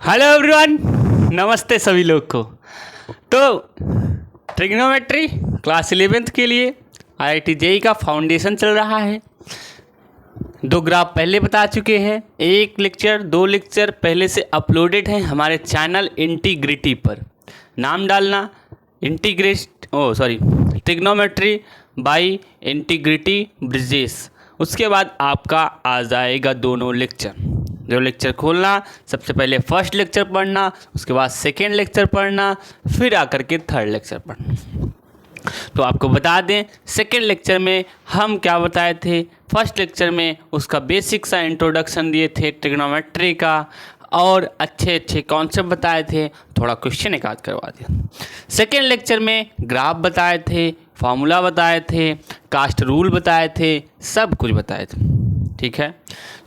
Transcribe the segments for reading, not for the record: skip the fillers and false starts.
Hello everyone, नमस्ते सभी लोग को। तो ट्रिग्नोमेट्री क्लास 11th के लिए IIT JEE का फाउंडेशन चल रहा है। 2 ग्राफ पहले बता चुके हैं, 1 लेक्चर 2 लेक्चर पहले से अपलोडेड हैं हमारे चैनल इंटीग्रिटी पर। नाम डालना ट्रिग्नोमेट्री बाय इंटीग्रिटी ब्रिजेश। उसके बाद आपका आ जाएगा दोनों लेक्चर। जो लेक्चर खोलना, सबसे पहले फर्स्ट लेक्चर पढ़ना, उसके बाद सेकेंड लेक्चर पढ़ना, फिर आकर के थर्ड लेक्चर पढ़ना। तो आपको बता दें, सेकेंड लेक्चर में हम क्या बताए थे, फर्स्ट लेक्चर में उसका बेसिक सा इंट्रोडक्शन दिए थे ट्रिग्नोमेट्री का, और अच्छे कॉन्सेप्ट बताए थे, थोड़ा क्वेश्चन एक आध करवा दिया। सेकेंड लेक्चर में ग्राफ बताए थे, फार्मूला बताए थे, कास्ट रूल बताए थे, सब कुछ बताए थे। ठीक है,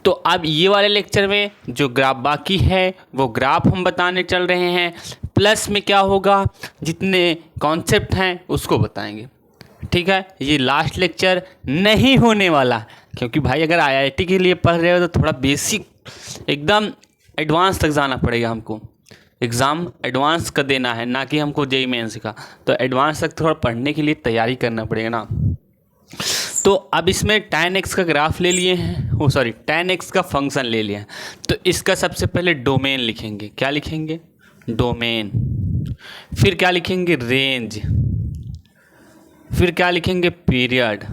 तो अब ये वाले लेक्चर में जो ग्राफ बाकी है वो ग्राफ हम बताने चल रहे हैं, प्लस में क्या होगा, जितने कॉन्सेप्ट हैं उसको बताएंगे। ठीक है, ये लास्ट लेक्चर नहीं होने वाला, क्योंकि भाई अगर IIT के लिए पढ़ रहे हो तो थोड़ा बेसिक एकदम एडवांस तक जाना पड़ेगा हमको। एग्ज़ाम एडवांस का देना है, ना कि हमको JEE मेंस का, तो एडवांस तक थोड़ा पढ़ने के लिए तैयारी करना पड़ेगा ना। तो अब इसमें tan x का ग्राफ ले लिए हैं, tan x का फंक्शन ले लिया है। तो इसका सबसे पहले डोमेन लिखेंगे। क्या लिखेंगे? डोमेन। फिर क्या लिखेंगे? रेंज। फिर क्या लिखेंगे? पीरियड।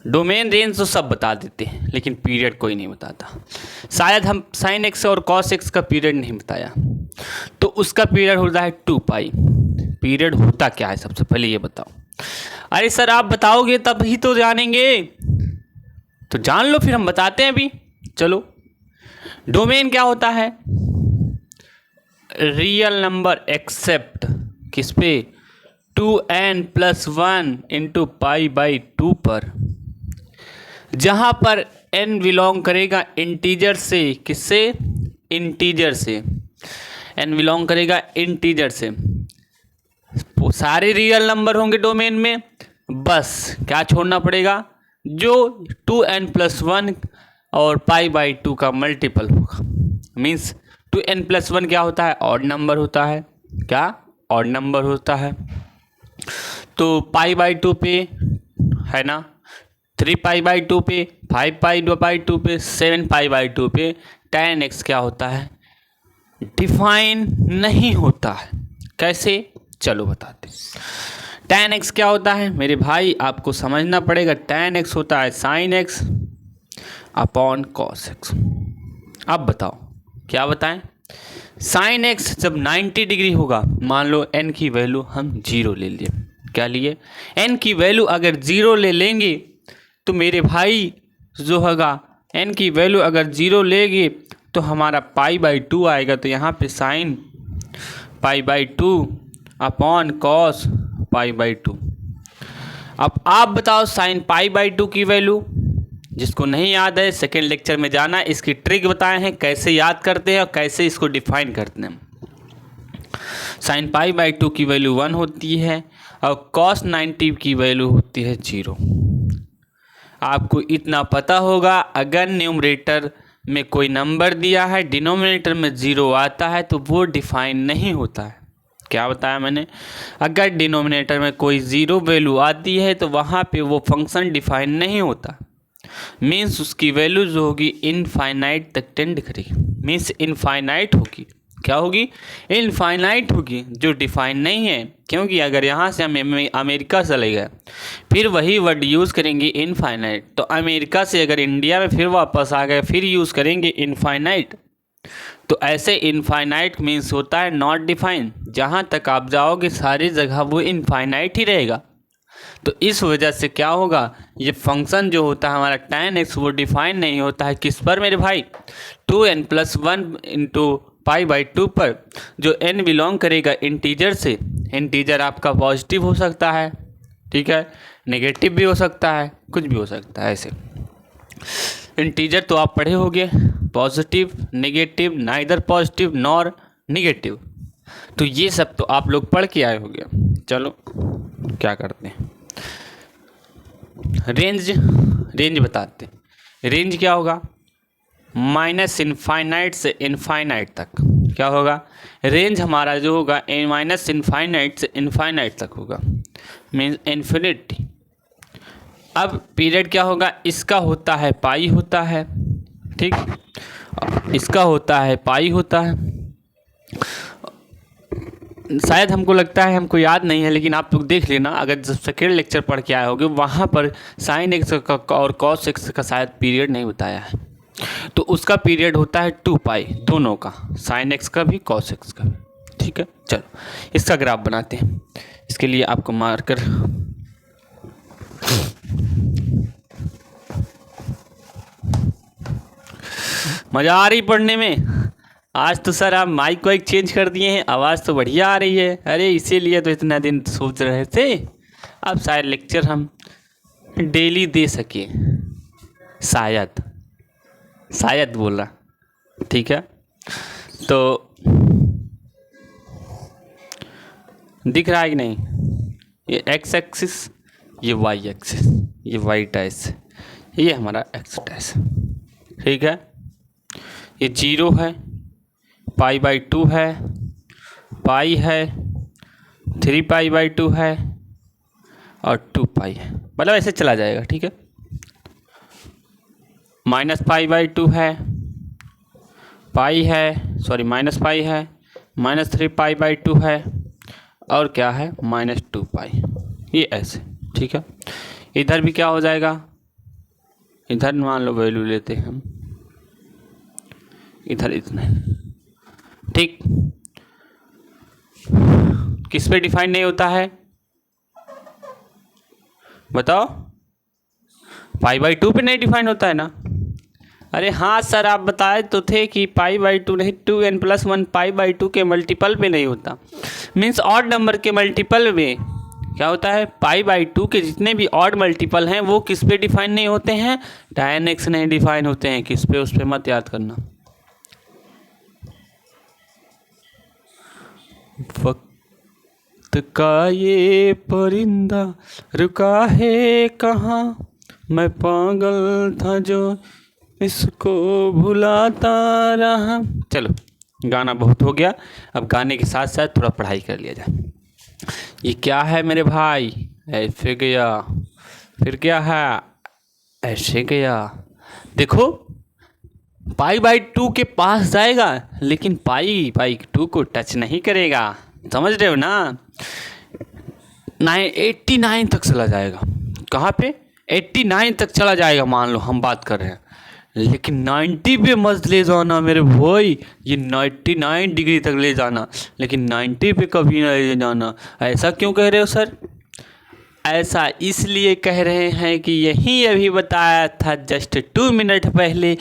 डोमेन रेंज तो सब बता देते हैं, लेकिन पीरियड कोई नहीं बताता। शायद हम sin x और cos x का पीरियड नहीं बताया, तो उसका पीरियड होता है 2π। पीरियड होता क्या है सबसे पहले ये बताओ। अरे सर आप बताओगे तब ही तो जानेंगे, तो जान लो फिर हम बताते हैं अभी। चलो, डोमेन क्या होता है? रियल नंबर एक्सेप्ट किस पे? 2n+1 × π/2 पर, जहाँ पर n बिलोंग करेगा इंटीजर से। किससे? इंटीजर से। n बिलोंग करेगा इंटीजर से। सारे रियल नंबर होंगे डोमेन में, बस क्या छोड़ना पड़ेगा? जो 2n+1 और π/2 का मल्टीपल होगा। मीन्स 2n+1 क्या होता है? ऑड नंबर होता है। क्या? ऑड नंबर होता है। तो π/2 पे है ना, 3π/2 पे, 5π/2 पे, 7π/2 पे tan x क्या होता है? डिफाइन नहीं होता है। कैसे? चलो बताते। tan x क्या होता है मेरे भाई? आपको समझना पड़ेगा। tan x होता है sin x upon cos x। अब बताओ क्या बताएं? sin x जब 90 डिग्री होगा, मान लो n की वैल्यू हम 0 ले लिए। क्या लिए? n की वैल्यू अगर 0 ले लेंगे तो मेरे भाई जो होगा, n की वैल्यू अगर 0 लेंगे तो हमारा π/2 आएगा। तो यहाँ पे sin π/2 अपॉन cos π/2। अब आप बताओ sin π/2 की वैल्यू। जिसको नहीं याद है सेकेंड लेक्चर में जाना, इसकी ट्रिक बताए हैं कैसे याद करते हैं और कैसे इसको डिफाइन करते हैं। sin π/2 की वैल्यू 1 होती है और cos 90 की वैल्यू होती है 0। आपको इतना पता होगा, अगर न्यूमरेटर में कोई नंबर दिया है, डिनोमिनेटर में 0 आता है, तो वो डिफाइन नहीं होता है। क्या बताया मैंने? अगर डिनोमिनेटर में कोई 0 वैल्यू आती है तो वहाँ पे वो फंक्शन डिफाइन नहीं होता। मीन्स उसकी वैल्यू जो होगी इनफाइनाइट तक टेंड करेगी। मीन्स इनफाइनाइट होगी। क्या होगी? इनफाइनाइट होगी, जो डिफाइन नहीं है। क्योंकि अगर यहाँ से हम अमेरिका चले गए, फिर वही वर्ड यूज़ करेंगे इनफाइनाइट, तो अमेरिका से अगर इंडिया में फिर वापस आ गए, फिर यूज़ करेंगे इनफाइनाइट। तो ऐसे इनफाइनाइट मीन्स होता है नॉट डिफाइन। जहाँ तक आप जाओगे सारी जगह वो इनफाइनाइट ही रहेगा। तो इस वजह से क्या होगा, ये फंक्शन जो होता है हमारा tan x वो डिफाइन नहीं होता है। किस पर मेरे भाई? 2n+1 × π/2 पर, जो n बिलोंग करेगा इंटीजर से। इंटीजर आपका पॉजिटिव हो सकता है, ठीक है, नेगेटिव भी हो सकता है, कुछ भी हो सकता है। ऐसे इंटीजर तो आप पढ़े होंगे, positive, negative, neither positive nor negative. तो ये सब तो आप लोग पढ़ के आए होंगे। चलो क्या करते हैं, रेंज रेंज बताते हैं। रेंज क्या होगा? माइनस इनफाइनाइट से इनफाइनाइट तक। क्या होगा? रेंज हमारा जो होगा माइनस इनफाइनाइट से इनफाइनाइट तक होगा, मीन्स इन्फिनिटी। अब पीरियड क्या होगा? इसका होता है पाई होता है, ठीक, इसका होता है पाई होता है। शायद हमको लगता है हमको याद नहीं है, लेकिन आप लोग देख लेना, अगर जब सेकेंड लेक्चर पढ़ के आए होगे वहाँ पर साइन एक्स का और कॉस एक्स का शायद पीरियड नहीं बताया है, तो उसका पीरियड होता है 2 पाई, दोनों का, साइन एक्स का भी कॉस एक्स का भी। ठीक है, चलो इसका ग्राफ बनाते हैं। इसके लिए आपको मार्कर मज़ा आ रही पढ़ने में? आज तो सर आप माइक वाइक चेंज कर दिए हैं, आवाज़ तो बढ़िया आ रही है। अरे इसीलिए तो इतना दिन सोच रहे थे, अब शायद लेक्चर हम डेली दे सके, शायद बोला। ठीक है, तो दिख रहा है कि नहीं? ये एक्स एक्सिस, ये वाई एक्सिस, ये वाई डैश, ये हमारा एक्स डैश। ठीक है, ये 0 है, पाई बाई 2 है, पाई है, 3 पाई बाई 2 है और 2 पाई है, मतलब ऐसे चला जाएगा। ठीक है, माइनस पाई बाई 2 है, पाई है, सॉरी माइनस पाई है, माइनस 3 पाई बाई 2 है और क्या है? माइनस 2 पाई, ये ऐसे। ठीक है, इधर भी क्या हो जाएगा? इधर मान लो वैल्यू लेते हैं हम, इधर इतना, ठीक, किस पे डिफाइन नहीं होता है बताओ? पाई बाई 2 पे नहीं डिफाइन होता है ना? अरे हाँ सर, आप बताए तो थे कि पाई बाई 2 नहीं, 2n+1 पाई बाई 2 के मल्टीपल पे नहीं होता, मीन्स ऑड नंबर के मल्टीपल में क्या होता है? पाई बाई 2 के जितने भी ऑड मल्टीपल हैं वो किस पे डिफाइन नहीं होते हैं? tan x नहीं डिफाइन होते हैं। किस पे? उस पे मत याद करना। वक्त का ये परिंदा रुका है कहाँ, मैं पागल था जो इसको भुलाता रहा। चलो गाना बहुत हो गया, अब गाने के साथ साथ थोड़ा पढ़ाई कर लिया जाए। ये क्या है मेरे भाई? ऐसे गया, फिर क्या है? ऐसे गया। देखो पाई बाई 2 के पास जाएगा लेकिन पाई बाई 2 को टच नहीं करेगा, समझ रहे हो ना? 89 तक चला जाएगा। कहाँ पे? 89 तक चला जाएगा, मान लो हम बात कर रहे हैं, लेकिन 90 पे मत ले जाना मेरे भाई, ये 99 डिग्री तक ले जाना, लेकिन 90 पे कभी ना ले जाना। ऐसा क्यों कह रहे हो सर? ऐसा इसलिए कह रहे हैं कि यही अभी बताया था जस्ट 2 मिनट पहले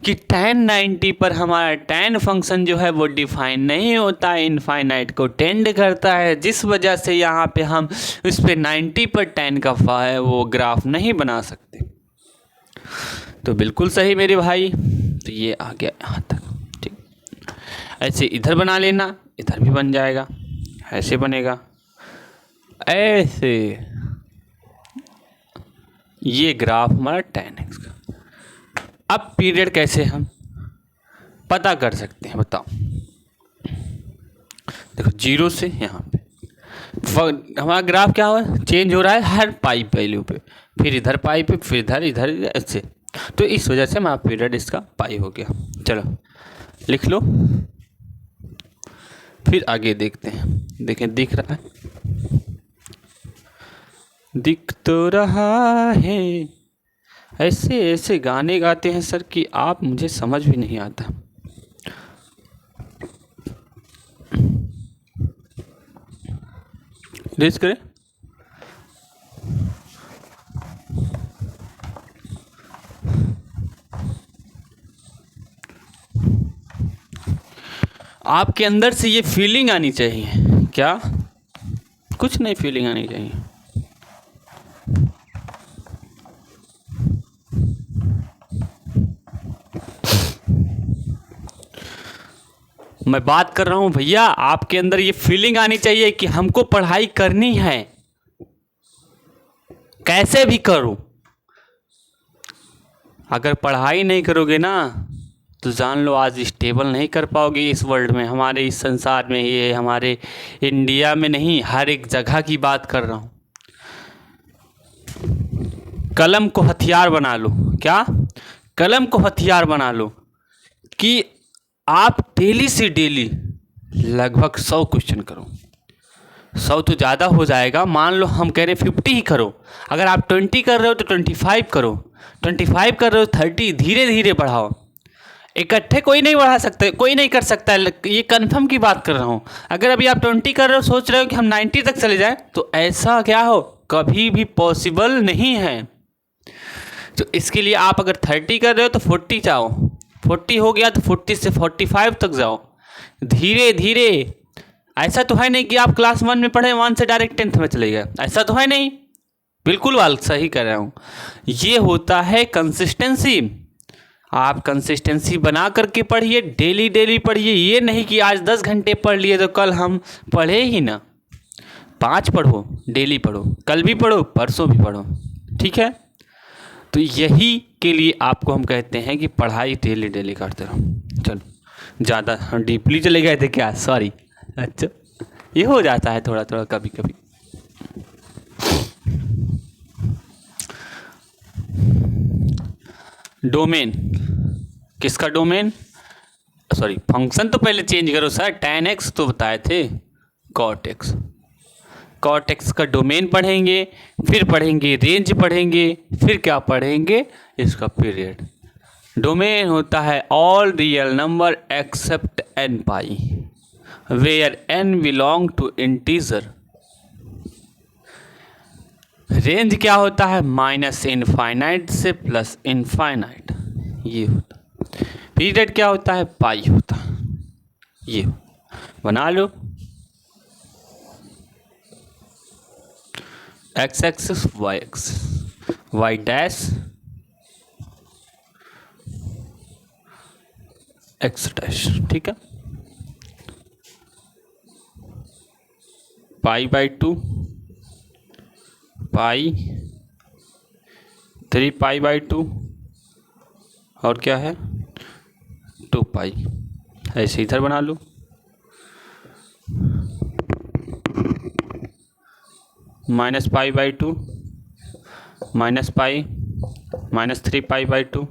कि tan 90 पर हमारा tan फंक्शन जो है वो डिफाइन नहीं होता, इनफाइनाइट को टेंड करता है, जिस वजह से यहाँ पे हम उस पर 90 पर tan का वो ग्राफ नहीं बना सकते। तो बिल्कुल सही मेरे भाई, तो ये आ गया यहाँ तक। ठीक, ऐसे इधर बना लेना, इधर भी बन जाएगा, ऐसे बनेगा, ऐसे। ये ग्राफ हमारा tan x का। अब पीरियड कैसे हम पता कर सकते हैं बताओ? देखो 0 से यहाँ पे हमारा ग्राफ क्या हुआ? चेंज हो रहा है हर पाई वैल्यू पे, फिर इधर पाई पे, फिर इधर इधर ऐसे, तो इस वजह से हमारा पीरियड इसका पाई हो गया। चलो लिख लो, फिर आगे देखते हैं। देखें दिख रहा है, दिख तो रहा है। ऐसे ऐसे गाने गाते हैं सर कि आप मुझे समझ भी नहीं आता। रेस करें, आपके अंदर से ये फीलिंग आनी चाहिए। क्या? कुछ नहीं, फीलिंग आनी चाहिए। मैं बात कर रहा हूं भैया, आपके अंदर ये फीलिंग आनी चाहिए कि हमको पढ़ाई करनी है, कैसे भी करूं। अगर पढ़ाई नहीं करोगे ना तो जान लो आज स्टेबल नहीं कर पाओगे इस वर्ल्ड में, हमारे इस संसार में, ये हमारे इंडिया में नहीं, हर एक जगह की बात कर रहा हूँ। कलम को हथियार बना लो। क्या? कलम को हथियार बना लो कि आप डेली से डेली लगभग 100 क्वेश्चन करो। 100 तो ज़्यादा हो जाएगा, मान लो हम कह रहे 50 ही करो। अगर आप 20 कर रहे हो तो 25 करो, 25 कर रहे हो 30, धीरे धीरे बढ़ाओ। इकट्ठे कोई नहीं बढ़ा सकते, कोई नहीं कर सकता है, ये कन्फर्म की बात कर रहा हूँ। अगर अभी आप 20 कर रहे हो, सोच रहे हो कि हम 90 तक चले जाएं, तो ऐसा क्या हो, कभी भी पॉसिबल नहीं है। तो इसके लिए आप अगर 30 कर रहे हो तो 40 जाओ, 40 हो गया तो 40 से 45 तक जाओ, धीरे धीरे। ऐसा तो है नहीं कि आप क्लास 1 में पढ़े, 1 से डायरेक्ट 10th में चले गए, ऐसा तो है नहीं। बिल्कुल बात सही कर रहा हूँ। ये होता है कंसिस्टेंसी। आप कंसिस्टेंसी बना करके पढ़िए, डेली डेली पढ़िए। ये नहीं कि आज 10 घंटे पढ़ लिए तो कल हम पढ़े ही ना। 5 पढ़ो, डेली पढ़ो, कल भी पढ़ो, परसों भी पढ़ो, ठीक है। तो यही के लिए आपको हम कहते हैं कि पढ़ाई डेली डेली करते रहो। चलो ज़्यादा डीपली चले गए थे क्या, सॉरी। अच्छा, ये हो जाता है थोड़ा थोड़ा कभी कभी। डोमेन, किसका डोमेन, सॉरी फंक्शन तो पहले चेंज करो सर, tan x तो बताए थे, cot x। cot x का डोमेन पढ़ेंगे, फिर पढ़ेंगे रेंज पढ़ेंगे, फिर क्या पढ़ेंगे, इसका पीरियड। डोमेन होता है all real number except n pi, where n belong to integer. Range क्या होता है, माइनस इनफाइनाइट से प्लस इनफाइनाइट, ये होता। पीरियड क्या होता है, पाई होता है। ये बना लो, x axis y axis, y dash x dash, ठीक है। पाई बाई 2, पाई 3 पाई बाई 2, और क्या है 2 पाई। ऐसे इधर बना लो, minus pi by 2, minus pi, minus 3 pi by 2,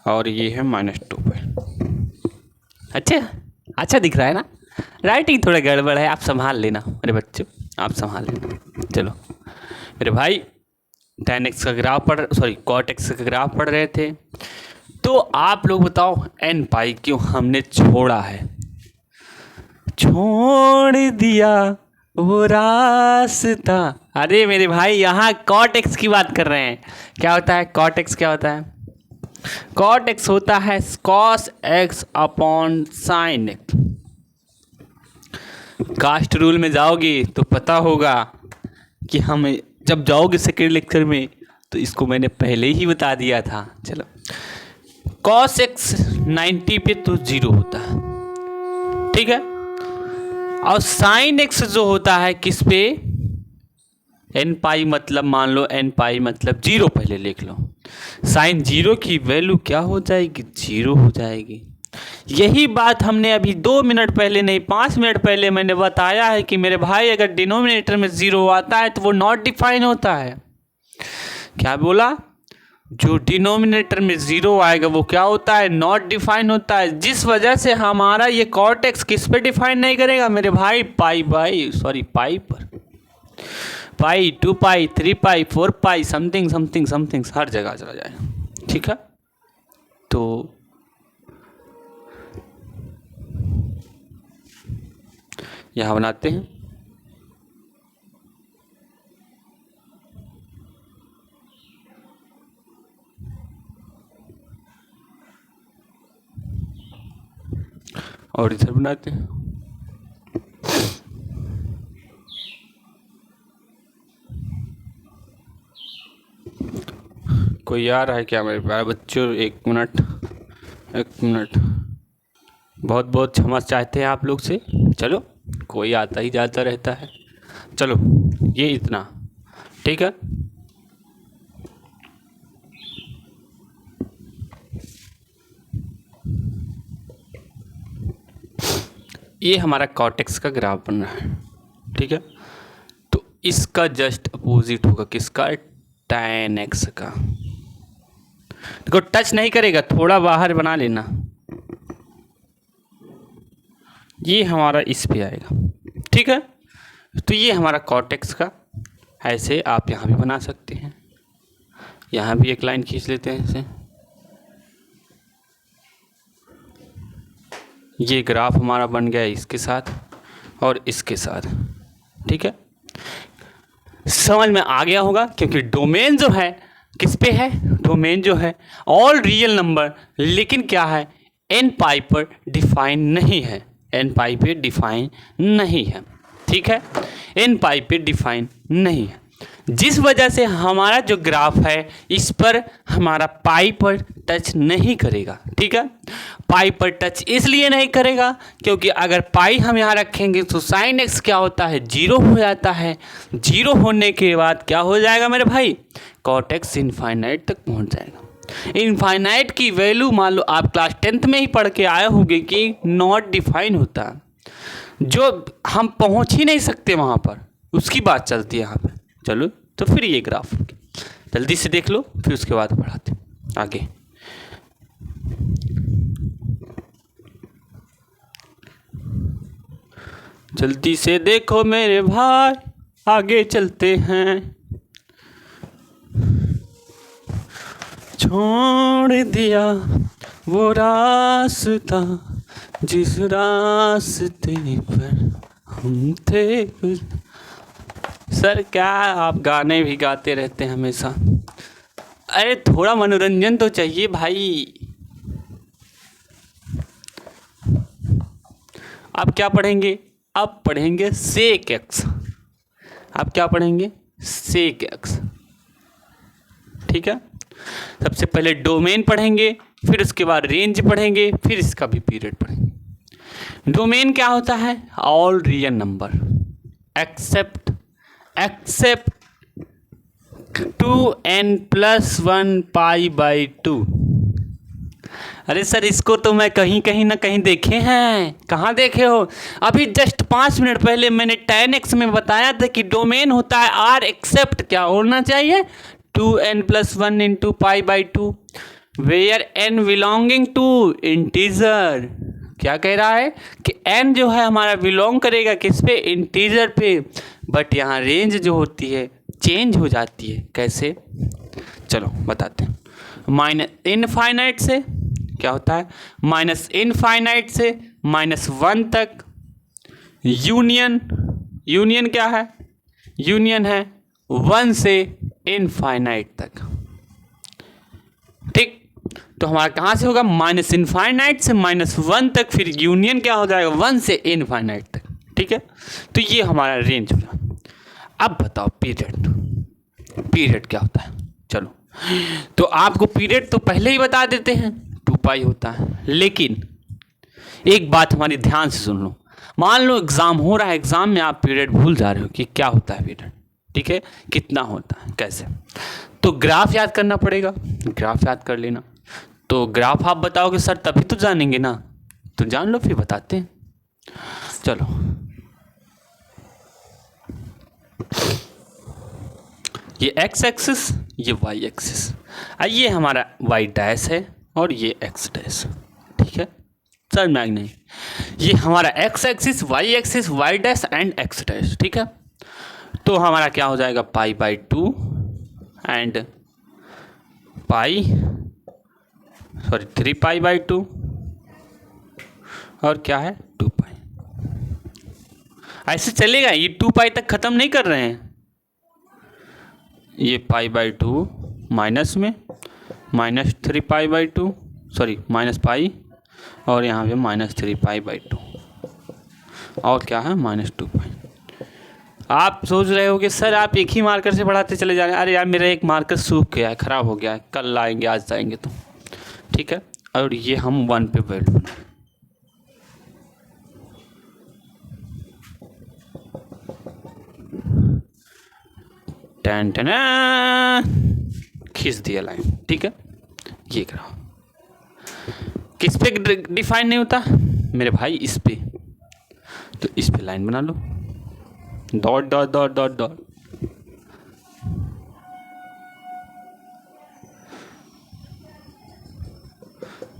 और ये है माइनस 2 पाई। अच्छा दिख रहा है ना। राइटिंग थोड़ा गड़बड़ है, आप संभाल लेना मेरे बच्चों, आप संभाल लेना। चलो मेरे भाई, tan x का ग्राफ cot x का ग्राफ पढ़ रहे थे। तो आप लोग बताओ n पाई क्यों हमने छोड़ा है, छोड़ दिया वो रास्ता। अरे मेरे भाई, यहाँ cot x की बात कर रहे हैं। क्या होता है cot x, क्या होता है, cot x होता है cos x upon sin x। Cast rule में जाओगे तो पता होगा कि हम जब जाओगे सेकेंड लेक्चर में, तो इसको मैंने पहले ही बता दिया था। चलो, cos x 90 पे तो 0 होता है, ठीक है। और sin x जो होता है किस पे, n पाई, मतलब मान लो n पाई मतलब 0, पहले लिख लो। sin 0 की वैल्यू क्या हो जाएगी, 0 हो जाएगी। यही बात हमने अभी 2 मिनट पहले नहीं, 5 मिनट पहले मैंने बताया है कि मेरे भाई अगर डिनोमिनेटर में 0 आता है तो वो नॉट डिफाइन होता है। क्या बोला, जो डिनोमिनेटर में 0 आएगा वो क्या होता है, नॉट डिफाइन होता है। जिस वजह से हमारा ये cot x किस पे डिफाइन नहीं करेगा मेरे भाई, पाई पर, पाई 2 पाई 3 पाई 4 पाई समथिंग समथिंग समथिंग हर जगह चला जाएगा, ठीक है। तो यहाँ बनाते हैं, और इधर बनाते हैं। कोई आ रहा है क्या मेरे प्यारे बच्चों, एक मिनट। बहुत बहुत क्षमा चाहते हैं आप लोग से। चलो, कोई आता ही जाता रहता है। चलो ये इतना, ठीक है। ये हमारा कॉटेक्स का ग्राफ बन रहा है, ठीक है। तो इसका जस्ट अपोजिट होगा किसका, tan x का। देखो टच नहीं करेगा, थोड़ा बाहर बना लेना, ये हमारा इस पे आएगा, ठीक है। तो ये हमारा कॉटेक्स का, ऐसे आप यहाँ भी बना सकते हैं, यहाँ भी एक लाइन खींच लेते हैं ऐसे। ये ग्राफ हमारा बन गया इसके साथ और इसके साथ, ठीक है। समझ में आ गया होगा, क्योंकि डोमेन जो है किस पे है, डोमेन जो है ऑल रियल नंबर, लेकिन क्या है n पाई पर डिफाइन नहीं है, n पाई पे डिफाइन नहीं है, ठीक है। n पाई पे डिफाइन नहीं है, जिस वजह से हमारा जो ग्राफ है इस पर हमारा पाई पर टच नहीं करेगा, ठीक है। पाई पर टच इसलिए नहीं करेगा क्योंकि अगर पाई हम यहाँ रखेंगे तो साइन एक्स क्या होता है, 0 हो जाता है। 0 होने के बाद क्या हो जाएगा मेरे भाई, कॉट एक्स इनफाइनाइट तक पहुँच जाएगा। इनफाइनाइट की वैल्यू मान लो आप क्लास 10th में ही पढ़ के आए होंगे कि नॉट डिफाइन होता है, जो हम पहुँच ही नहीं सकते वहाँ पर, उसकी बात चलती है यहाँ पर। चलो तो फिर ये ग्राफ जल्दी से देख लो, फिर उसके बाद बढ़ाते आगे। जल्दी से देखो मेरे भाई, आगे चलते हैं। छोड़ दिया वो रास्ता जिस रास्ते पर हम थे। सर क्या आप गाने भी गाते रहते हैं हमेशा, अरे थोड़ा मनोरंजन तो चाहिए भाई। आप क्या पढ़ेंगे, आप पढ़ेंगे सेक एक्स, आप क्या पढ़ेंगे सेक एक्स, ठीक है। सबसे पहले डोमेन पढ़ेंगे, फिर उसके बाद रेंज पढ़ेंगे, फिर इसका भी पीरियड पढ़ेंगे। डोमेन क्या होता है, all real number accept 2n+1 π/2। अरे सर इसको तो मैं कहीं ना कहीं देखे हैं। कहाँ देखे हो, अभी जस्ट 5 मिनट पहले मैंने tan x में बताया था कि डोमेन होता है r एक्सेप्ट क्या होना चाहिए 2n+1 × π/2 where n belonging to integer. क्या कह रहा है कि n जो है हमारा बिलोंग करेगा किस पे, इंटीजर पे, बट यहाँ रेंज जो होती है चेंज हो जाती है। कैसे, चलो बताते हैं। माइनस इनफाइनाइट से क्या होता है, -इनफाइनाइट से -1 तक यूनियन क्या है, यूनियन है 1 से इनफाइनाइट तक, ठीक। तो हमारा कहाँ से होगा, -इनफाइनाइट से -1 तक, फिर यूनियन क्या हो जाएगा 1 से इनफाइनाइट तक, ठीक है। तो ये हमारा रेंज होगा। अब बताओ पीरियड क्या होता है। चलो तो आपको पीरियड तो पहले ही बता देते हैं 2π होता है, लेकिन एक बात हमारी ध्यान से सुन लो। मान लो एग्ज़ाम हो रहा है, एग्ज़ाम में आप पीरियड भूल जा रहे हो कि क्या होता है पीरियड, ठीक है, कितना होता है, कैसे, तो ग्राफ याद करना पड़ेगा। ग्राफ याद कर लेना। तो ग्राफ आप बताओगे सर तभी तो जानेंगे ना, तो जान लो फिर बताते हैं। चलो ये x एक्सिस, ये y एक्सिस, ये हमारा y डैश है और ये x डैश, ठीक है। सर मैं नहीं, ये हमारा x axis, y axis, y dash and x dash, ठीक है। तो हमारा क्या हो जाएगा π/2 एंड 3π/2 और क्या है 2π। ऐसे चलेगा, ये 2π तक ख़त्म नहीं कर रहे हैं। ये π/2 माइनस में -3π/2 सॉरी -π और यहाँ पे -3π/2 और क्या है -2π। आप सोच रहे हो कि सर आप एक ही मार्कर से पढ़ाते चले जा रहे हैं। अरे यार मेरा एक मार्कर सूख गया है, ख़राब हो गया है, कल लाएंगे आज जाएंगे तो, ठीक है। और ये हम 1 पे वैल्यू बनाए, टन टन खींच दिया लाइन, ठीक है। ये करो, किस पे डिफाइन नहीं होता मेरे भाई, इस पे तो इस पे लाइन बना लो, dot dot dot dot dot,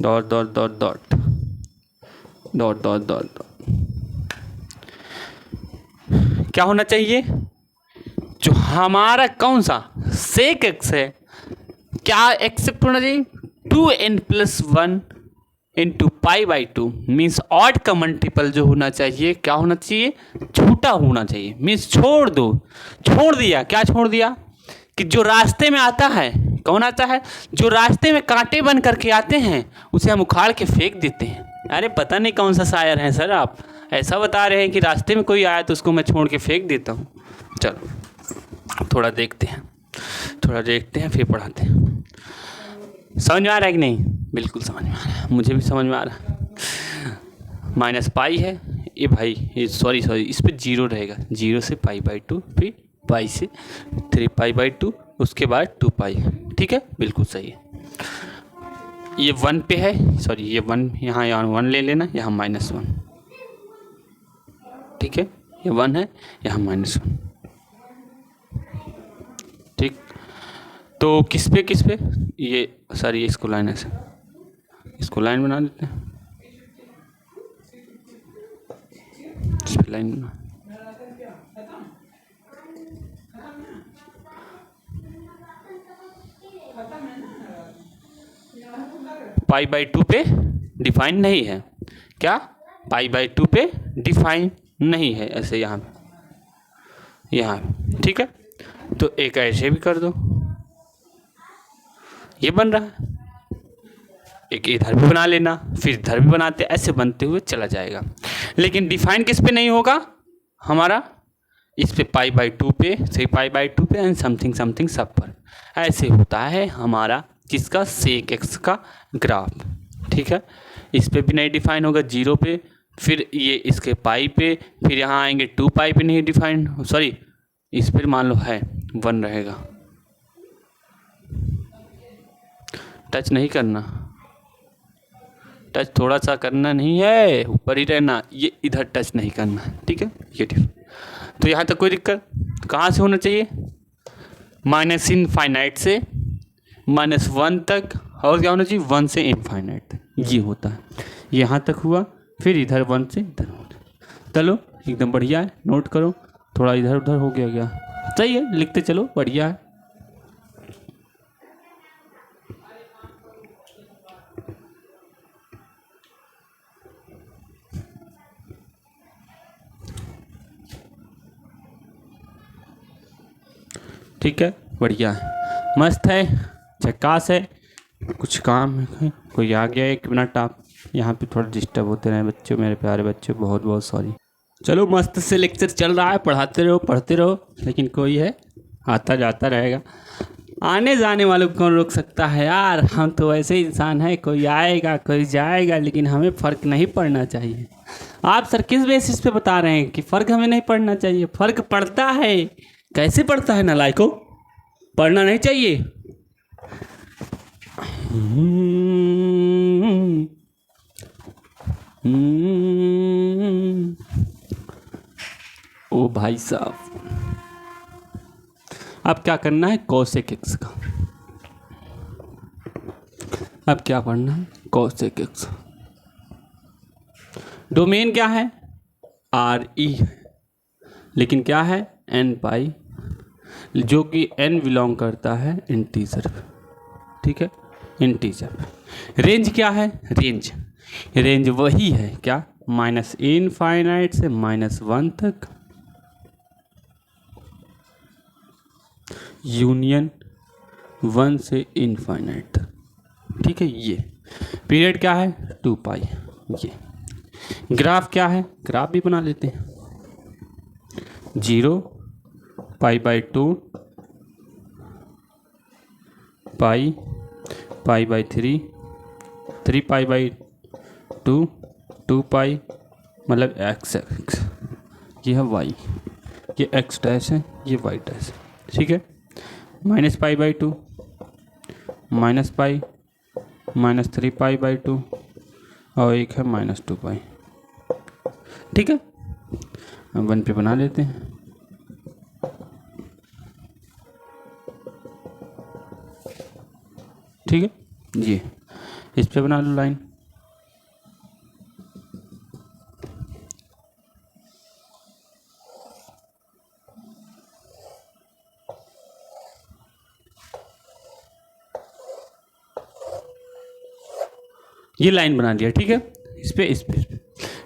dot dot dot dot dot dot dot. क्या होना चाहिए? जो हमारा कौन सा सेक एक्स है, क्या एक्सेप्ट होना चाहिए? 2n+1 into pi by 2 means odd का मल्टीपल जो होना चाहिए क्या होना चाहिए? छोटा होना चाहिए। मीन्स छोड़ दो, छोड़ दिया। क्या छोड़ दिया? कि जो रास्ते में आता है, कौन आता है? जो रास्ते में कांटे बन करके आते हैं उसे हम उखाड़ के फेंक देते हैं। अरे पता नहीं कौन सा शायर है सर, आप ऐसा बता रहे हैं कि रास्ते में कोई आया तो उसको मैं छोड़ के फेंक देता हूँ। चलो थोड़ा देखते हैं, थोड़ा देखते हैं फिर पढ़ाते हैं। समझ में आ रहा है कि नहीं? बिल्कुल समझ में आ रहा है, मुझे भी समझ में आ रहा है। माइनस पाई है ये भाई, ये सॉरी इस पर 0 रहेगा। 0 से पाई बाई 2, फिर पाई से 3 पाई बाई 2, उसके बाद 2 पाई। ठीक है, बिल्कुल सही है। ये 1 पे है, सॉरी ये 1 यहाँ 1 ले लेना, यहाँ -1। ठीक है, ये 1 है, यहाँ -1। ठीक, तो किस पे ये सॉरी इसको लाइन ऐसे, इसको लाइन बना देते हैं, इस पे लाइन बना। पाई बाई 2 पे डिफाइन नहीं है। क्या? पाई बाई 2 पे डिफाइन नहीं है, ऐसे यहाँ ठीक है। तो एक ऐसे भी कर दो, ये बन रहा है। एक इधर भी बना लेना, फिर इधर भी बनाते, ऐसे बनते हुए चला जाएगा। लेकिन डिफाइन किस पे नहीं होगा हमारा? इस पे पाई बाई 2 पे, सही पाई बाई 2 पे एंड समथिंग समथिंग सब पर ऐसे होता है हमारा किसका? सेक एक्स का ग्राफ। ठीक है, इस पे भी नहीं डिफाइन होगा 0 पे, फिर ये इसके पाई पे, फिर यहाँ आएंगे 2 पाई पे नहीं डिफाइन, सॉरी इस पर मान लो है 1 रहेगा। टच नहीं करना, टच थोड़ा सा करना नहीं है, ऊपर ही रहना, ये इधर टच नहीं करना। ठीक है, ये तो यहाँ तक कोई दिक्कत? कहाँ से होना चाहिए? माइनस इनफाइनाइट से -1 तक, और क्या होना चाहिए? 1 से इनफाइनाइट तक, ये होता है। यहाँ तक हुआ, फिर इधर 1 से इधर होता। चलो एकदम बढ़िया है, नोट करो। थोड़ा इधर उधर हो गया सही है, लिखते चलो, बढ़िया है। ठीक है, बढ़िया है, मस्त है, झकास है। कुछ काम है, कोई आ गया 1 मिनट, आप यहाँ पे थोड़ा डिस्टर्ब होते रहे बच्चों, मेरे प्यारे बच्चे, बहुत बहुत सॉरी। चलो मस्त से लेक्चर चल रहा है, पढ़ाते रहो पढ़ते रहो, लेकिन कोई है आता जाता रहेगा। आने जाने वालों को कौन रोक सकता है यार? हम तो ऐसे इंसान हैं, कोई आएगा कोई जाएगा, लेकिन हमें फ़र्क नहीं पड़ना चाहिए। आप सर किस बेसिस पे बता रहे हैं कि फ़र्क हमें नहीं पड़ना चाहिए? फ़र्क पड़ता है। कैसे पड़ता है नालायकों? पढ़ना नहीं चाहिए। ओ भाई साहब, अब क्या करना है? कोसेक एक्स का। अब क्या पढ़ना है? Cosec x. डोमेन क्या है? RE है, लेकिन क्या है? n पाई, जो कि n बिलोंग करता है इंटीजर। ठीक है, इंटीजर। रेंज क्या है? रेंज वही है क्या? माइनस इनफाइनाइट से -1 तक, यूनियन 1 से इनफाइनाइट तक। ठीक है, ये पीरियड क्या है? 2 पाई। ये ग्राफ क्या है? ग्राफ भी बना लेते हैं। 0 पाई by 2 pi, pi by 3, 3 pi by 2, 2 पाई, मतलब एक्स, ये है वाई, ये एक्स डैश है, ये वाई डैश है। ठीक है, minus pi by 2, minus pi, -3 pi by 2, और एक है -2 पाई। ठीक है, हम 1 पे बना लेते हैं। ठीक है, ये इस पे बना लो लाइन। ये लाइन बना दिया। ठीक है, इस पे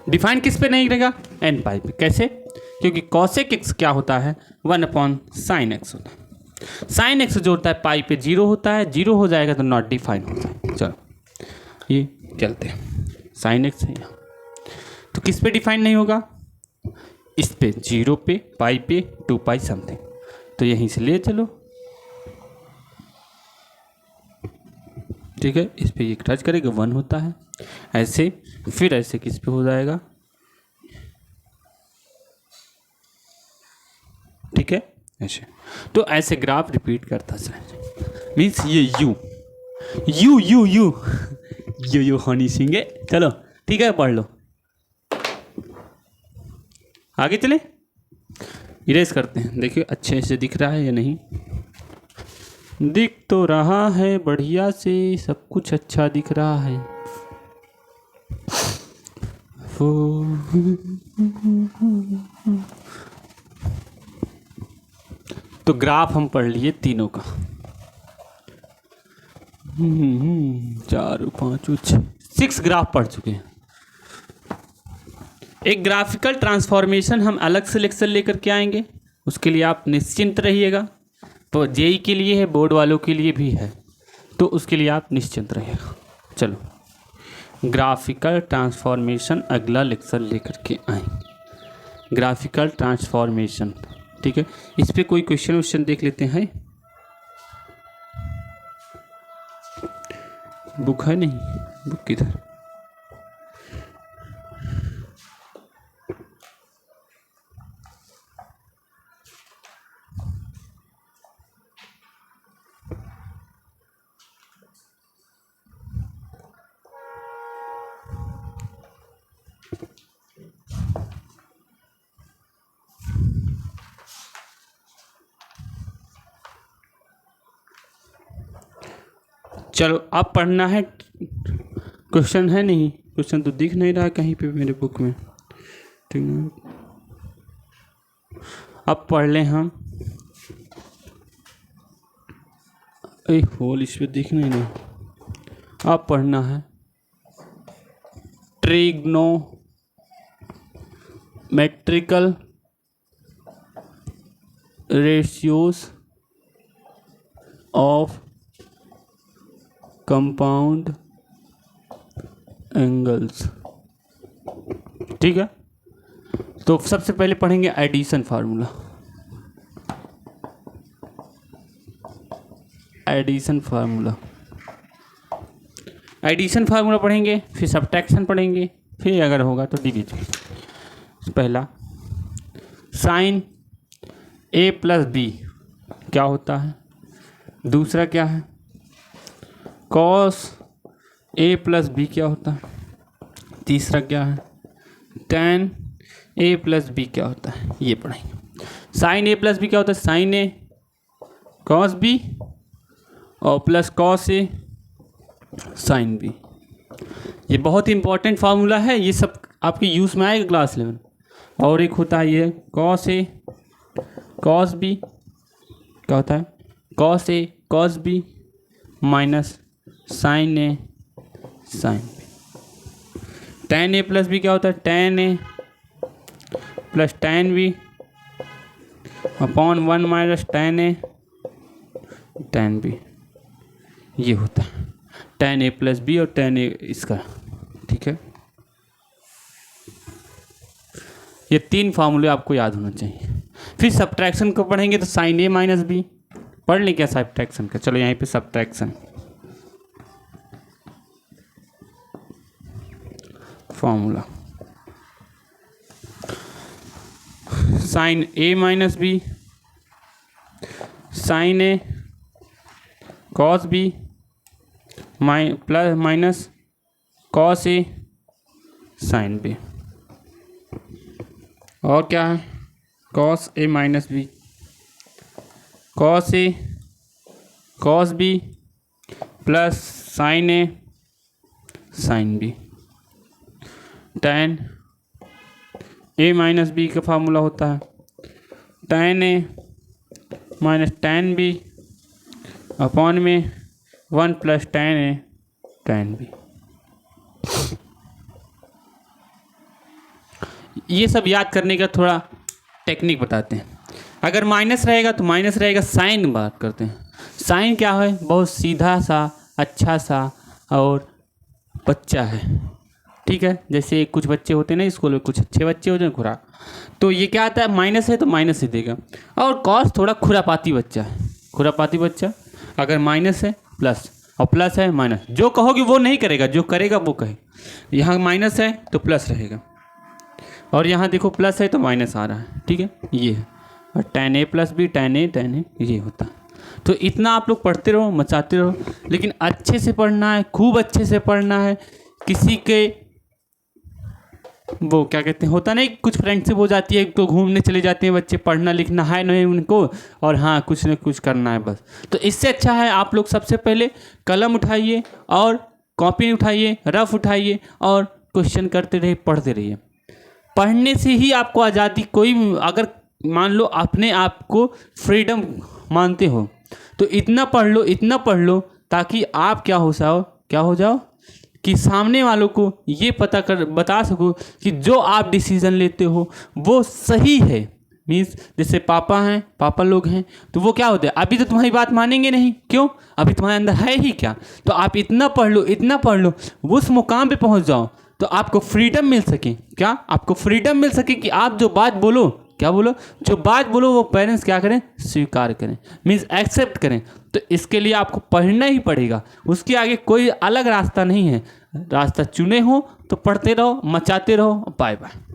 डिफाइन किस पे नहीं रहेगा, एन पाई पे। कैसे? क्योंकि कॉसेक एक्स क्या होता है, 1/sin x होता है। साइन एक्स जो होता है पाई पे 0 होता है, 0 हो जाएगा तो नॉट डिफाइन होता है। चलो ये चलते हैं, साइन एक्स है यहाँ, तो किस पे डिफाइन नहीं होगा, इस पे 0 पे, पाई पे, 2 पाई समथिंग, तो यहीं से ले चलो। ठीक है, इस पे ये टच करेगा 1 होता है, ऐसे फिर ऐसे किस पे हो जाएगा। ठीक है, ऐसे तो ऐसे ग्राफ रिपीट करता है। मीन्स ये you you you you you you Honey Singh है। चलो ठीक है, पढ़ लो, आगे चले, इरेज करते हैं। देखिए अच्छे से दिख रहा है या नहीं, दिख तो रहा है बढ़िया से, सब कुछ अच्छा दिख रहा है। तो ग्राफ हम पढ़ लिए तीनों का, 4 5 6 ग्राफ पढ़ चुके हैं। एक ग्राफिकल ट्रांसफॉर्मेशन हम अलग से लेक्चर लेकर के आएंगे, उसके लिए आप निश्चिंत रहिएगा। तो जेई के लिए है, बोर्ड वालों के लिए भी है, तो उसके लिए आप निश्चिंत रहिएगा। चलो ग्राफिकल ट्रांसफॉर्मेशन अगला लेक्चर लेकर के आएंगे, ग्राफिकल ट्रांसफॉर्मेशन। ठीक है, इस पे कोई क्वेश्चन देख लेते हैं। बुक है नहीं, बुक किधर? चलो अब पढ़ना है, क्वेश्चन है नहीं, क्वेश्चन तो दिख नहीं रहा कहीं पे मेरे बुक में। ठीक है, अब पढ़ लें हम। होल इस पे दिख नहीं रहा। अब पढ़ना है trigonometrical ratios of compound angles. ठीक है, तो सबसे पहले पढ़ेंगे एडिशन फार्मूला। एडिशन फार्मूला पढ़ेंगे, फिर सब्ट्रैक्शन पढ़ेंगे, फिर अगर होगा तो डिवीजन। पहला साइन ए प्लस बी क्या होता है, दूसरा क्या है कॉस ए प्लस बी क्या होता है, तीसरा क्या है tan ए प्लस बी क्या होता है, ये पढ़ेंगे। साइन ए प्लस बी क्या होता है, साइन ए कॉस बी और plus cos a sine B. ये बहुत ही इंपॉर्टेंट फार्मूला है, ये सब आपके यूज़ में आएगा क्लास 11। और एक होता है ये कॉस ए कॉस बी क्या होता है, cos a cos b minus sine a sine b. tan a plus b क्या होता है, tan a plus tan b upon 1 minus tan a tan b, ये होता है tan ए प्लस बी और tan ए इसका। ठीक है, ये 3 फार्मूले आपको याद होना चाहिए। फिर सब्ट्रैक्शन को पढ़ेंगे तो साइन ए माइनस बी पढ़ लें क्या सब्ट्रैक्शन का। चलो यहाँ पे subtraction formula, sine a minus b sine a cos b plus minus cos a sine b. और क्या है, cos a minus b, cos a cos b plus sine a sine b. Tan a minus b का formula होता है tan a minus tan b upon में 1 plus tan a tan b. ये सब याद करने का थोड़ा टेक्निक बताते हैं। अगर माइनस रहेगा तो माइनस रहेगा, साइन बात करते हैं। साइन क्या है, बहुत सीधा सा अच्छा सा और बच्चा है, ठीक है। जैसे कुछ बच्चे होते हैं ना स्कूल में, कुछ अच्छे बच्चे होते हैं खुराक, तो ये क्या आता है, माइनस है तो माइनस ही देगा। और कॉस थोड़ा खुरापाती बच्चा है, खुरापाती बच्चा। अगर माइनस है प्लस और प्लस है माइनस, जो कहोगे वो नहीं करेगा, जो करेगा वो कहे। यहाँ माइनस है तो प्लस रहेगा, और यहाँ देखो प्लस है तो माइनस आ रहा है, ठीक है। ये है, और tan A plus B tan ए ये होता है। तो इतना आप लोग पढ़ते रहो, मचाते रहो, लेकिन अच्छे से पढ़ना है, खूब अच्छे से पढ़ना है। किसी के वो क्या कहते हैं, होता नहीं, कुछ फ्रेंडशिप हो जाती है तो घूमने चले जाते हैं बच्चे, पढ़ना लिखना है नहीं उनको, और हाँ कुछ न कुछ करना है बस। तो इससे अच्छा है आप लोग सबसे पहले कलम उठाइए और कॉपी उठाइए, रफ उठाइए और क्वेश्चन करते रहिए, पढ़ते रहिए। पढ़ने से ही आपको आज़ादी, कोई अगर मान लो अपने आप को फ्रीडम मानते हो तो इतना पढ़ लो, इतना पढ़ लो, ताकि आप क्या हो जाओ कि सामने वालों को ये बता सको कि जो आप डिसीज़न लेते हो वो सही है। मीन्स जैसे पापा लोग हैं तो वो क्या होते हैं, अभी तो तुम्हारी बात मानेंगे नहीं, क्यों, अभी तुम्हारे अंदर है ही क्या। तो आप इतना पढ़ लो, उस मुकाम पे पहुंच जाओ तो आपको फ्रीडम मिल सके। क्या आपको फ्रीडम मिल सके कि आप जो बात बोलो, क्या बोलो, जो बात बोलो वो पेरेंट्स क्या करें, स्वीकार करें, मीन्स एक्सेप्ट करें। तो इसके लिए आपको पढ़ना ही पड़ेगा, उसके आगे कोई अलग रास्ता नहीं है। रास्ता चुने हो तो पढ़ते रहो, मचाते रहो। Bye bye.